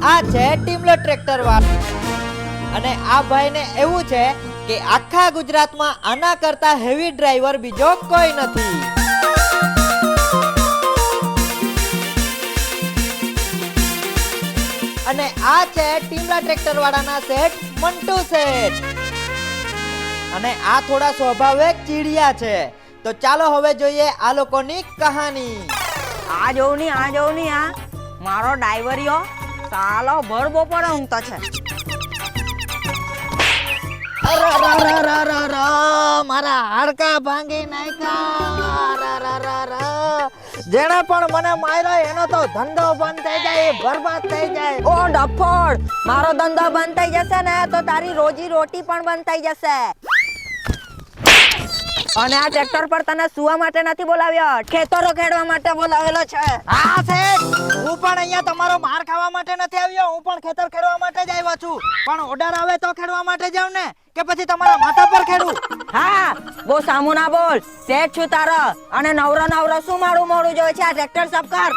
આ છે ટીમલો ટ્રેક્ટર વાળા અને આ ભાઈને એવું છે કે આખા ગુજરાતમાં આના કરતા હેવી ડ્રાઈવર બીજો કોઈ નથી. અને આ છે ટીમલા ટ્રેક્ટર વાળાના શેઠ મંટુ શેઠ અને આ થોડા સ્વભાવિક ચીડિયા છે. તો ચાલો હવે જોઈએ આ લોકોની કહાની. આ જોઉં ની આ મારો ડ્રાઈવરિયો સાલો ભર બપોરે ઊંઘતો છે. મારા હાડકા ભાંગી નાખ્યા. જેણે પણ મને માર્યો એનો તો ધંધો બંધ થઈ જાય, બરબાદ થઈ જાય. ઓ ડફોડ, મારો ધંધો બંધ થઈ જશે ને તો તારી રોજી રોટી પણ બંધ થઈ જશે. અને આ ટ્રેક્ટર પર તને સુવા માટે નથી બોલાવ્યો, ખેતરો ખેડવા માટે બોલાવેલો છે. હા શેઠ, હું પણ અહીંયા તમારો માર ખાવા માટે નથી આવ્યો, હું પણ ખેતર ખેડવા માટે જ આવ્યો છું. પણ ઓર્ડર આવે તો ખેડવા માટે જાવ ને કે પછી તમારા માથા પર ખેડું? હા, બહુ સામુ ના બોલ, શેઠ છું તારો. અને નવરો શું મારું મોડું જોવે છે? આ ટ્રેક્ટર સાફ કર.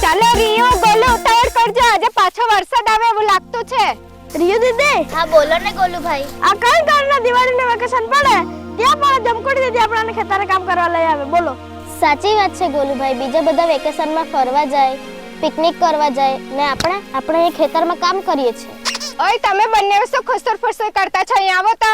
ચાલો રિયો, ગોલુ ઉતાવળ કરજો, આજે પાછો વરસાદ આવે એવું લાગતું છે. રિયો દીદી. હા બોલો ને ગોલુ ભાઈ. આ કઈ કારના દિવાળીનું વેકેશન પડે ત્યાં પણ જમકોડી દીદી આપણને ખેતરે કામ કરવા લઈ આવે. બોલો. સાચી વાત છે ગોલુ ભાઈ, બીજા બધા વેકેશનમાં ફરવા જાય, પિકનિક કરવા જાય ને આપણે એ ખેતરમાં કામ કરીએ છીએ. ઓય તમે બંને શું ખુસર ફુસર કરતા છો? અહીં આવો તો.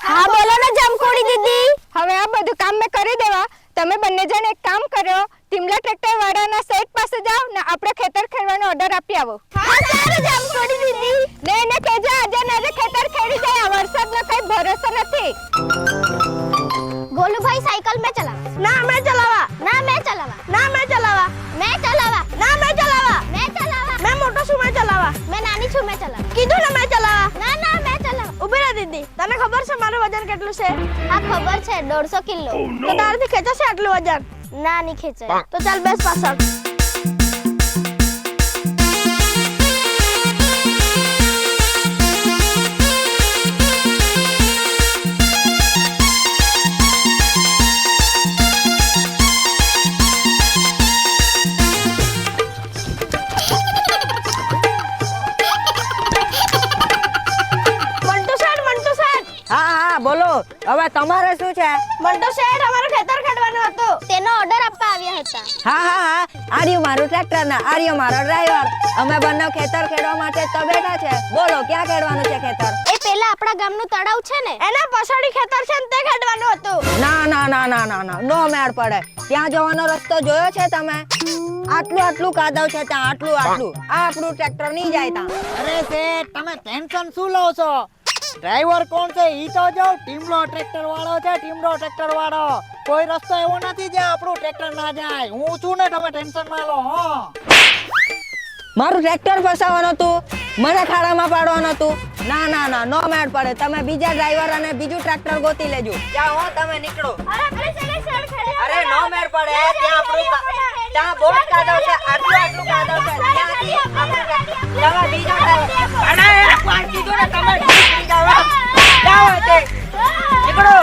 હા બોલો ને જમકોડી દીદી. હવે આ બધું કામ મેં કરી દેવા, તમે બંને જણ એક કામ કરો, ટીમલા ટ્રેક્ટર વાળાના સેટ પાસે જાઓ ને આપણે ખેતર ખેડવાનો ઓર્ડર આપી આવો. હા સારું જમકોડી દીદી. ને એને કહેજો આજે ને આજે ખેતર ખેડી જાય, વરસાદનો કઈ ભરોસો નથી. ગોલુ ભાઈ સાયકલ મેં ચલાવા. ના મેં ચલાવા. ના મેં ચલાવા. ના મેં ચલાવા. મેં ચલાવા. ના મેં ચલાવા. મેં ચલાવા. મેં મોટો છું, મેં ચલાવા. મેં નાની છું, મેં ચલાવા. કીધું ને મેં ચલાવા. ના ના મેં ચલાવા. ઉભી રહે દીદી, તને ખબર છે મારું વજન કેટલું છે? હા ખબર છે, 150 કિલો. તો તારાથી ખેંચાશે આટલું વજન? ના ની ખેંચાય. તો ચાલ બેસ પાછળ. બોલો, હવે તમારે શું છે? મંટુ શેઠ, અમારું ખેતર ખેડવાનું હતું, તેનો ઓર્ડર આપવા આવ્યા હતા. હા, આર્યું મારું ટ્રેક્ટર ના, આર્યો મારો ડ્રાઈવર. અમે બંને ખેતર ખેડવા માટે તો બેઠા છે. બોલો, ક્યાં ખેડવાનું છે ખેતર? એ પેલા આપણા ગામનું તળાવ છે ને, એના પછાડી ખેતર છે ને તે ખેડવાનું હતું. ના, નો મેળ પડે. ત્યાં જવાનો રસ્તો જોયો છે તમે? આટલું કાદવ છે ત્યાં, આટલું આ આપણું ટ્રેક્ટર નહીં જાય ત્યાં. અરે શેઠ, તમે ટેન્શન શું લો છો? ડ્રાઈવર કોણ છે ઈ તો જો, ટીમલો ટ્રેક્ટર વાળો છે, ટીમલો ટ્રેક્ટર વાળો. કોઈ રસ્તો એવો નથી જ્યાં આપણું ટ્રેક્ટર ના જાય. હું છું ને, તમે ટેન્શન ના લો. હો, મારું ટ્રેક્ટર ફસાવાનું હતું, મને ખાડામાં પાડવાનું હતું. ના, નો મેળ પડે. તમે બીજા ડ્રાઈવર અને બીજું ટ્રેક્ટર ગોતી લેજો. જાઓ હો, તમે નીકળો. અરે નો મેળ પડે. ત્યાં બહુ કાદવ છે, આટલું કાદવ છે. ત્યાંથી તમે બીજો ડ્રાઈવર. અરે કોણ કીધું ને તમે નીકળી જાઓ. જાઓ તે નીકળો.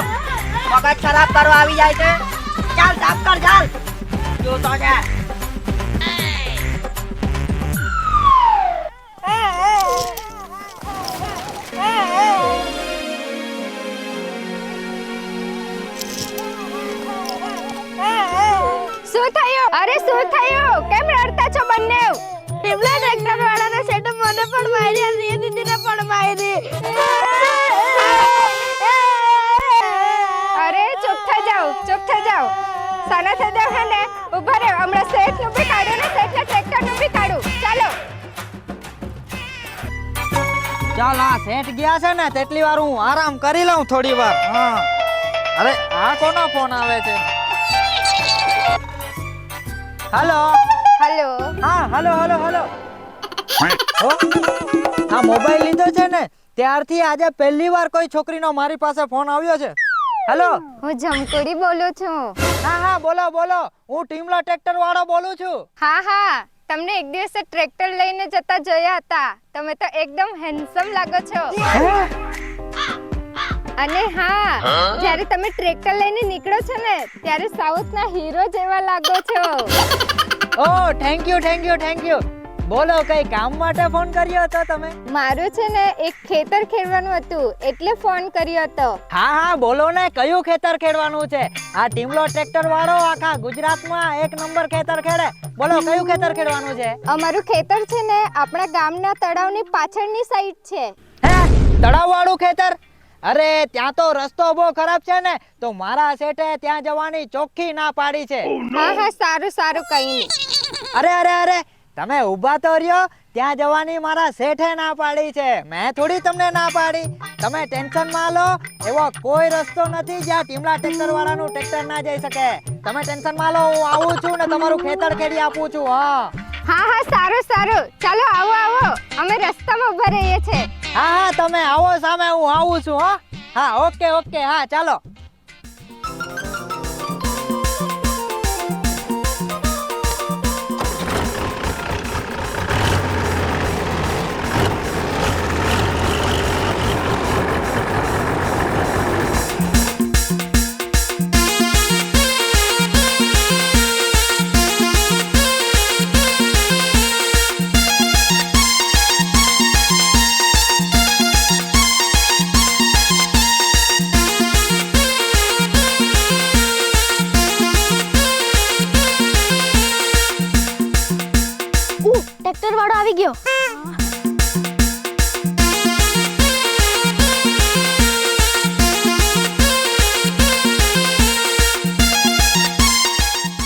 મગજ ખરાબ કરવા આવી જાય છે. ચાલ સાફ કર, ચાલ. જો તો છે. શું થયું? અરે શું થયું? કેમ રડતા છો બંને? ટીમલા ટ્રેક્ટર વાળાના સેટ મને પણ મારી અને રિયા દીદીને પણ મારી. અરે ચૂપ થઈ જાઓ. સાના થઈ જાવ હે ને? ઉભા રહો, હમણાં સેટ નું બી કાઢો ને સેટના ટ્રેક્ટર નું બી કાઢું. ચાલો. ચાલ, આ શેઠ ગયા છે ને તેટલી વાર હું આરામ કરી લઉં થોડી વાર. હા, અરે આ કોનો ફોન આવે છે? હેલો. હા, હેલો. આ મોબાઈલ લીધો છે ને ત્યારથી આજે પહેલી વાર કોઈ છોકરીનો મારી પાસે ફોન આવ્યો છે. હેલો, હું જમકોડી બોલું છું. હા બોલો. હું ટીમલા ટ્રેક્ટર વાળો બોલું છું. હા તમને એક દિવસે ટ્રેક્ટર લઈને જતા જોયા હતા. તમે તો એકદમ હેન્ડસમ લાગો છો. અને હા, જ્યારે તમે ટ્રેક્ટર લઈને નીકળો છો ને ત્યારે સાઉથના હીરો જેવા લાગો છો. ઓ થેન્ક યુ. બોલો કઈ કામ માટે ફોન કર્યો હતો તમે? મારું છે ને એક ખેતર ખેડવાનું હતું એટલે ફોન કર્યો હતો. હા બોલો ને, કયું ખેતર ખેડવાનું છે? આ ટીમલો ટ્રેક્ટર વાળો આખા ગુજરાતમાં એક નંબર ખેતર ખેડે. બોલો કયું ખેતર ખેડવાનું છે? અમારું ખેતર છે ને આપણા ગામના તળાવની પાછળની સાઈડ છે. હે, તળાવ વાળું ખેતર? અરે ત્યાં તો રસ્તો બહુ ખરાબ છે ને, તો મારા શેઠે ત્યાં જવાની ચોખ્ખી ના પાડી છે. હા સારું કઈ નહીં. અરે તમે ઊભા તો રહ્યો, ત્યાં જવાની મારા શેઠે ના પાડી છે. મેં થોડી તમને ના પાડી. તમે ટેન્શન માં લો, એવો કોઈ રસ્તો નથી જ્યાં ટીમલા ટ્રેક્ટર વાળાનું ટ્રેક્ટર ના જઈ શકે. તમે ટેન્શન માં લો, હું આવું છું ને તમારું ખેતર ખેડી આપું છું. હા સારું ચાલો આવો અમે રસ્તામાં ઊભા રહીએ છે. હા તમે આવો સામે, હું આવું છું. હા ઓકે હા ચાલો. ટ્રેક્ટર વાળો આવી ગયો.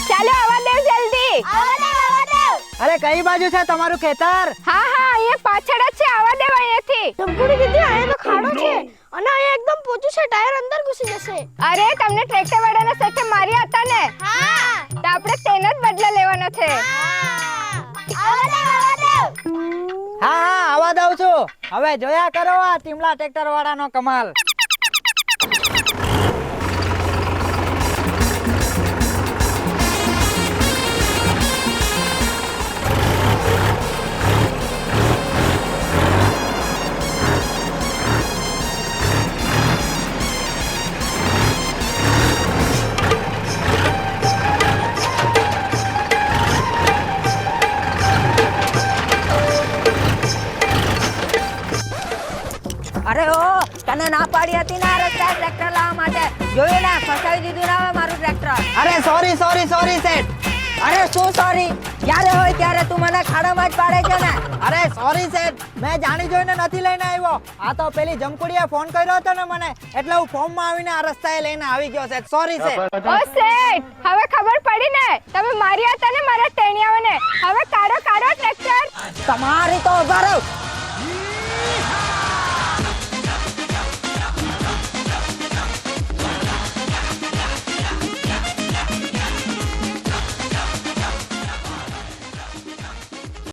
ચાલો આવવા દેવ જલ્દી. અરે કઈ બાજુ છે તમારું ખેતર? હા અહીંયા પાછળ જ છે, આવવા દેવ અહીંયાથી. ચમકુડી દીદી, અહીંયા તો ખાડો છે અને અહીંયા એકદમ પોચું છે, ટાયર અંદર ઘૂસી જશે. અરે તમને ટ્રેક્ટર વાળાના સાથે માર્યા હતા ને, તો આપણે તેનો જ બદલો લેવાનો છે. હા આવા દઉં છું. હવે જોયા કરો આ ટીમલા ટ્રેક્ટર વાળાનો કમાલ. અરે ઓ, તને ના પાડી હતી ને આ રસ્તા ટ્રેક્ટર લાવવા માટે. જોયું ને, ફસાવી દીધું ને હવે મારું ટ્રેક્ટર. અરે સોરી શેઠ. અરે શું સોરી? જ્યારે હોય ત્યારે તું મને ખાડામાં જ પાડે છે ને. અરે સોરી શેઠ, મેં જાણી જોઈને નથી લઈને આવ્યો. આ તો પેલી જમકુડીએ ફોન કર્યો હતો ને મને, એટલે હું ફોર્મમાં આવીને આ રસ્તાએ લઈને આવી ગયો શેઠ. સોરી શેઠ. ઓ શેઠ, હવે ખબર પડી ને, તમે માર્યા હતા ને મારા ટેણિયાઓને. હવે કાઢો ટ્રેક્ટર. તમારી તો ઉભા રહો.